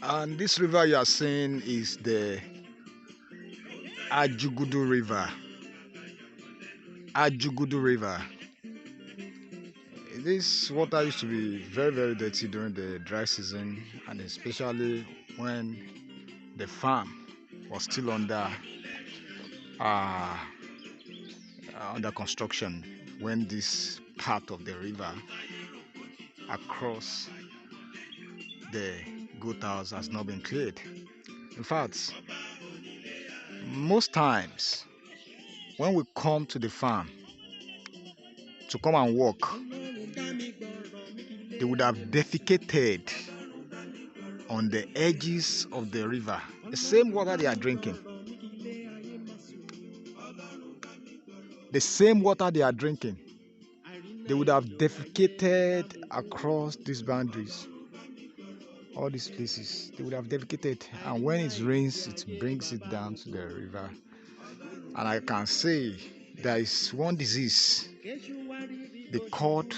And this river you are seeing is the Ajugudu River. Ajugudu River. This water used to be very, very dirty during the dry season, and especially when the farm was still uh, under construction. When this part of the river across the goat house has not been cleared. In fact, most times when we come to the farm to come and walk, they would have defecated on the edges of the river. The same water they are drinking. The same water they are drinking. They would have defecated across these boundaries. All these places, they would have defecated. And when it rains, it brings it down to the river. And I can say there is one disease they called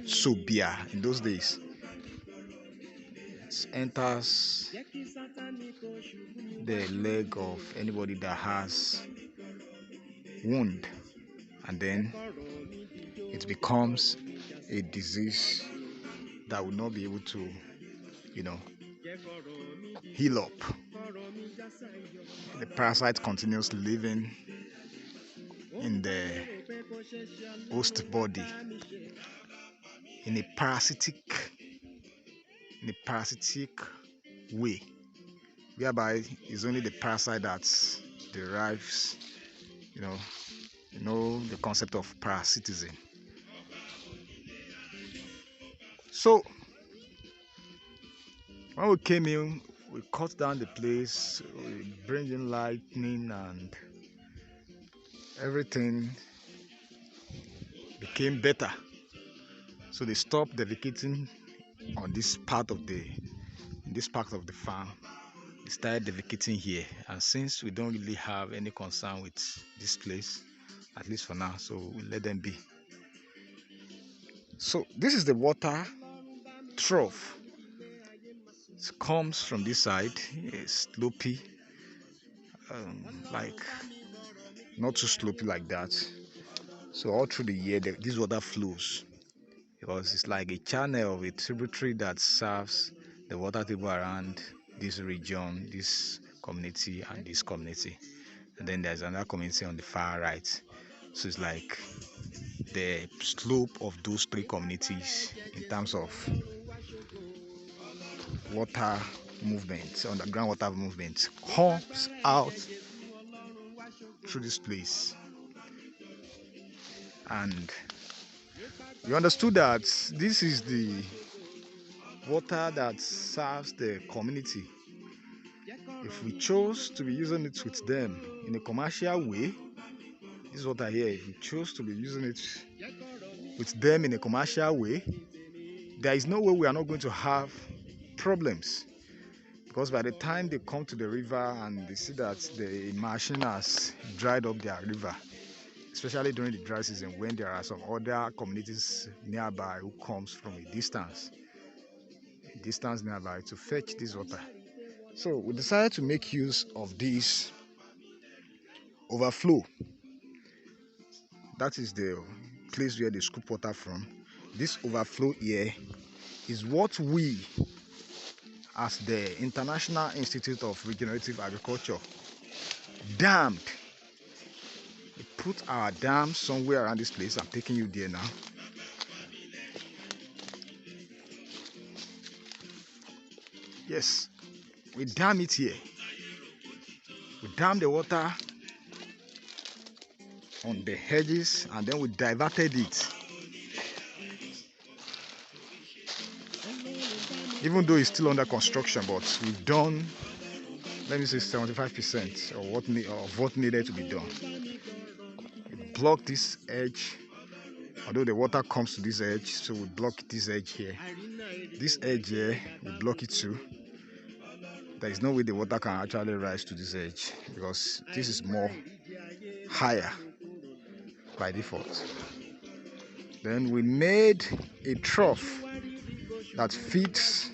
sobia in those days. It enters the leg of anybody that has wound, and then it becomes a disease that will not be able to, heal up. The parasite continues living in the host body in a parasitic way, whereby it's only the parasite that derives, the concept of parasitism. So when we came in, we cut down the place, we bring in lightning, and everything became better. So they stopped defecating on this part of the farm. They started defecating here, and since we don't really have any concern with this place, at least for now, so we let them be. So this is the water trough. It comes from this side. It's slopey, like not too slopey like that. So all through the year, this water flows, because it's like a channel of a tributary that serves the water table around this region, this community, and this community. And then there's another community on the far right. So it's like the slope of those three communities in terms of water movement, underground water movement, comes out through this place. And you understood that this is the water that serves the community. If we chose to be using it with them in a commercial way, this water here, if we chose to be using it with them in a commercial way, there is no way we are not going to have problems. Because by the time they come to the river and they see that the machine has dried up their river, especially during the dry season when there are some other communities nearby who comes from a distance nearby to fetch this water. So we decided to make use of this overflow. That is the place where they scoop water from. This overflow here is what we, as the International Institute of Regenerative Agriculture, dammed. We put our dam somewhere around this place. I'm taking you there now. Yes, we dam it here. We dam the water on the hedges, and then we diverted it. Even though it's still under construction, but we've done, let me say, 75% of what needed to be done. We block this edge, although the water comes to this edge, so we block this edge here. This edge here, we block it too. There is no way the water can actually rise to this edge, because this is more higher by default. Then we made a trough that fits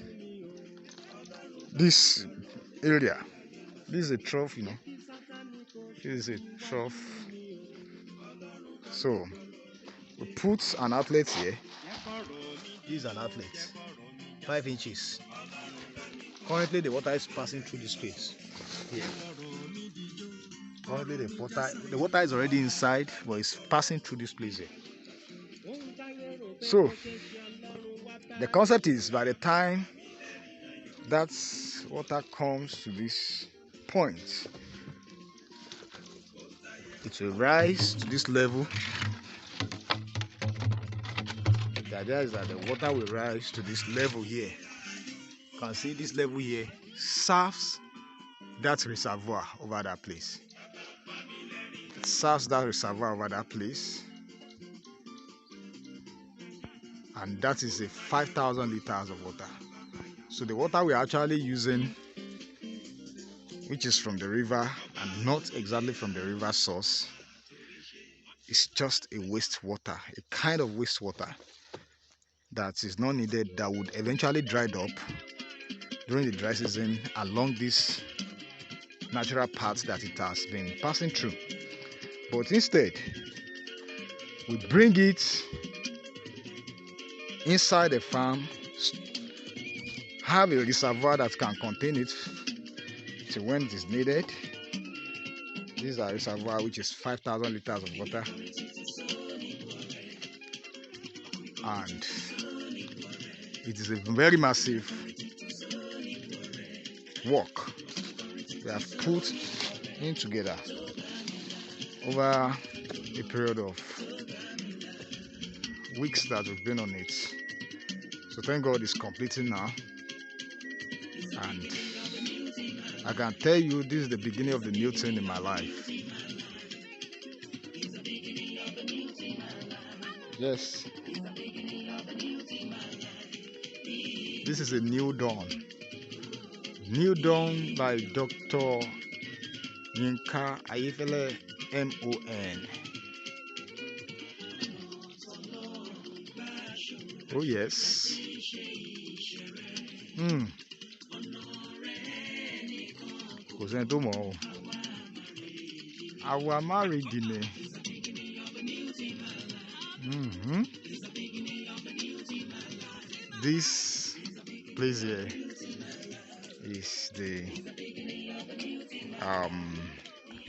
this area. This is a trough, This is a trough. So we put an outlet here. This is an outlet, 5 inches. Currently the water is passing through this space here. Currently the water is already inside, but it's passing through this place here. So the concept is, by the time that water comes to this point, it will rise to this level. The idea is that the water will rise to this level here. You can see this level here serves that reservoir over that place. It serves that reservoir over that place. And that is a 5,000 liters of water. So the water we're actually using, which is from the river and not exactly from the river source, is just a wastewater, a kind of wastewater that is not needed, that would eventually dry up during the dry season along this natural path that it has been passing through. But instead, we bring it inside the farm, have a reservoir that can contain it till when it is needed. This is a reservoir which is 5,000 liters of water, and it is a very massive work we have put in together over a period of weeks that we've been on it. So thank God it's completing now, and I can tell you this is the beginning of the new thing in my life. Yes, this is a new dawn. New dawn by Dr. Yinka Ayefele MON. Oh yes. Kò sẹ́ni tó mọ̀ ọ́. Àwa married ni. This place here is the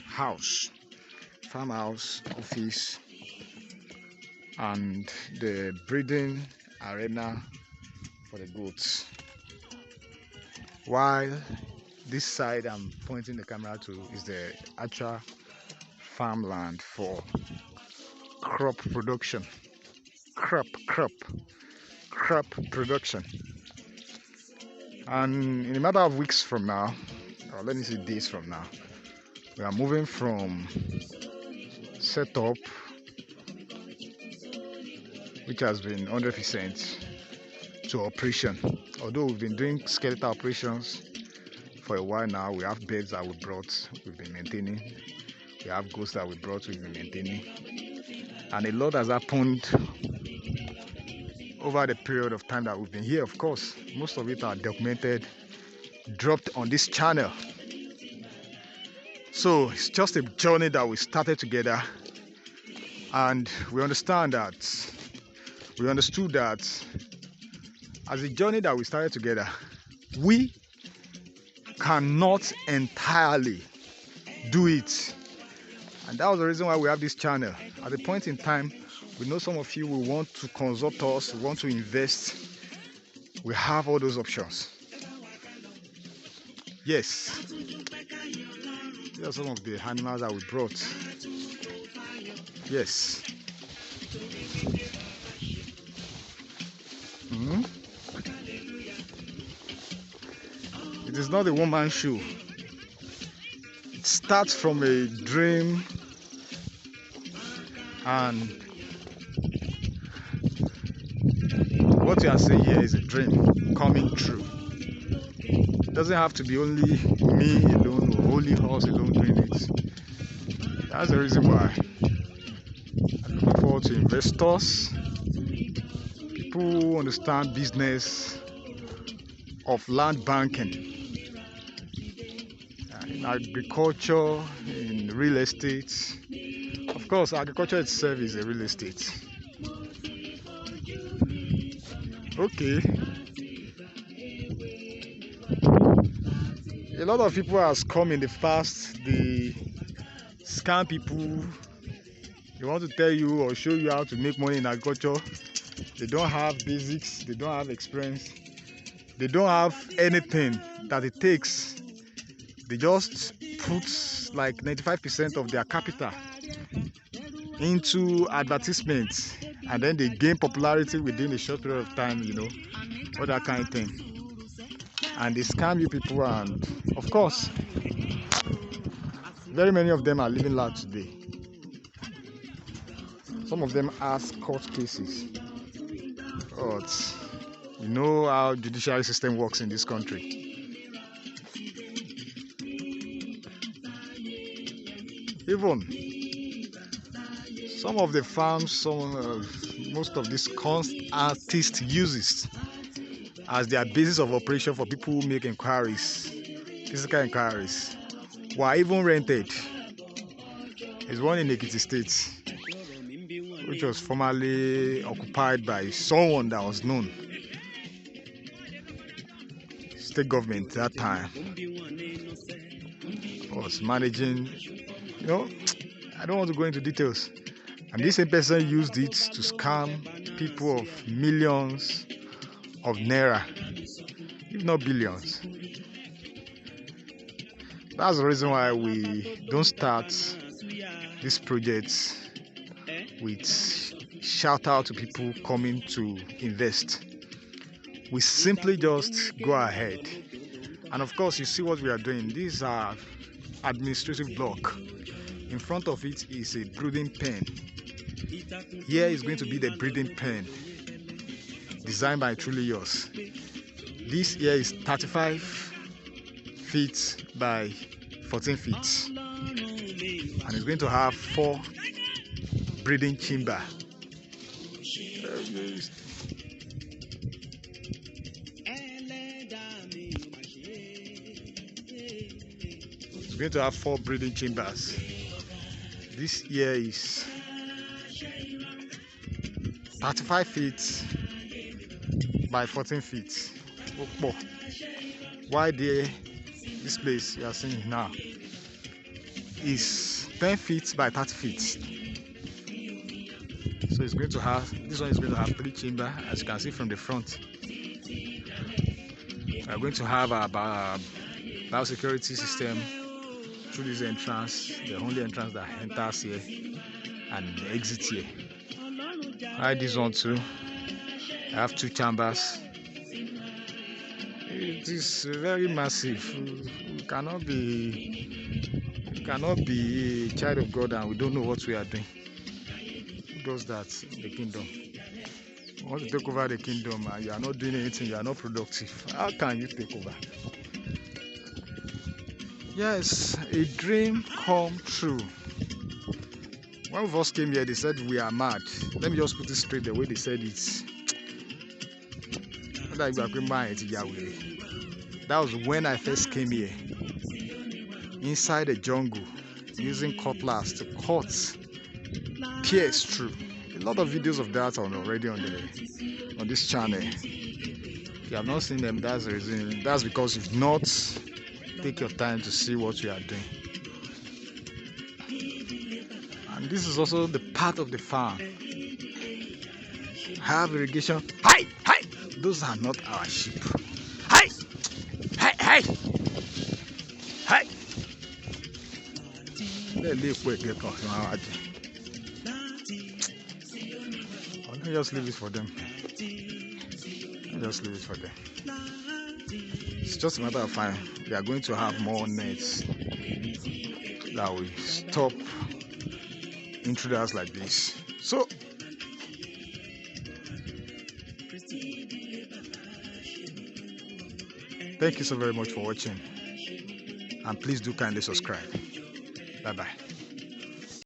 house, farmhouse, office, and the breeding arena for the goats. While this side I'm pointing the camera to is the actual farmland for crop production. Crop production. And in a matter of weeks from now, or let me say days from now, we are moving from setup, which has been 100%, to operation. Although we've been doing skeletal operations for a while now, we have birds that we brought, we've been maintaining. We have goats that we brought, we've been maintaining. And a lot has happened over the period of time that we've been here. Of course, most of it are documented, dropped on this channel. So it's just a journey that we started together, and we understood that as a journey that we started together, we cannot entirely do it. And that was the reason why we have this channel. At the point in time, we know some of you will want to consult us, want to invest. We have all those options. Yes, these are some of the animals that we brought. Yes. It is not a one-man show. It starts from a dream, and what you are saying here is a dream coming true. It doesn't have to be only me alone or only us alone doing it. That's the reason why I'm looking forward to investors, people who understand business of land banking, in agriculture, in real estate. Of course, agriculture itself is a real estate. Okay. A lot of people has come in the past, they scam people. They want to tell you or show you how to make money in agriculture. They don't have basics, they don't have experience, they don't have anything that it takes. They just put like 95% of their capital into advertisements, and then they gain popularity within a short period of time, all that kind of thing. And they scam you people, and of course, very many of them are living large today. Some of them ask court cases. But you know how judiciary system works in this country. Even some of the farms, most of these con artists uses as their basis of operation for people who make inquiries, physical inquiries, were even rented. There's one in Ekiti State, which was formerly occupied by someone that was known, state government that time, was managing, I don't want to go into details. And this same person used it to scam people of millions of naira, if not billions. That's the reason why we don't start this project with shout out to people coming to invest. We simply just go ahead. And of course, you see what we are doing. These are administrative block. In front of it is a breeding pen. Here is going to be the breeding pen, designed by Truly Yours. This here is 35 feet by 14 feet, and it's going to have 4 breeding chamber. It's going to have 4 breeding chambers. This here is 35 feet by 14 feet. Why this place you are seeing now is 10 feet by 30 feet. So it's going to have, this one is going to have 3 chambers, as you can see from the front. We are going to have a biosecurity system through this entrance, the only entrance that enters here and exits here. This one too. I have 2 chambers. It is very massive. We cannot be a child of God and we don't know what we are doing. Who does that in the kingdom? You want to take over the kingdom and you are not doing anything, you are not productive. How can you take over? Yes, a dream come true. When we first came here, they said we are mad. Let me just put it straight the way they said it. That was when I first came here. Inside the jungle, using cutlass to cut, pierce through. A lot of videos of that are already on this channel. If you have not seen them, that's the reason. That's because you've not taken your time to see what we are doing. And this is also the part of the farm. Have irrigation. Hi! Those are not our sheep. Hi! Let me just leave it for them. It's just a matter of time. We are going to have more nets that will stop intruders like this. So thank you so very much for watching, and please do kindly subscribe. Bye bye.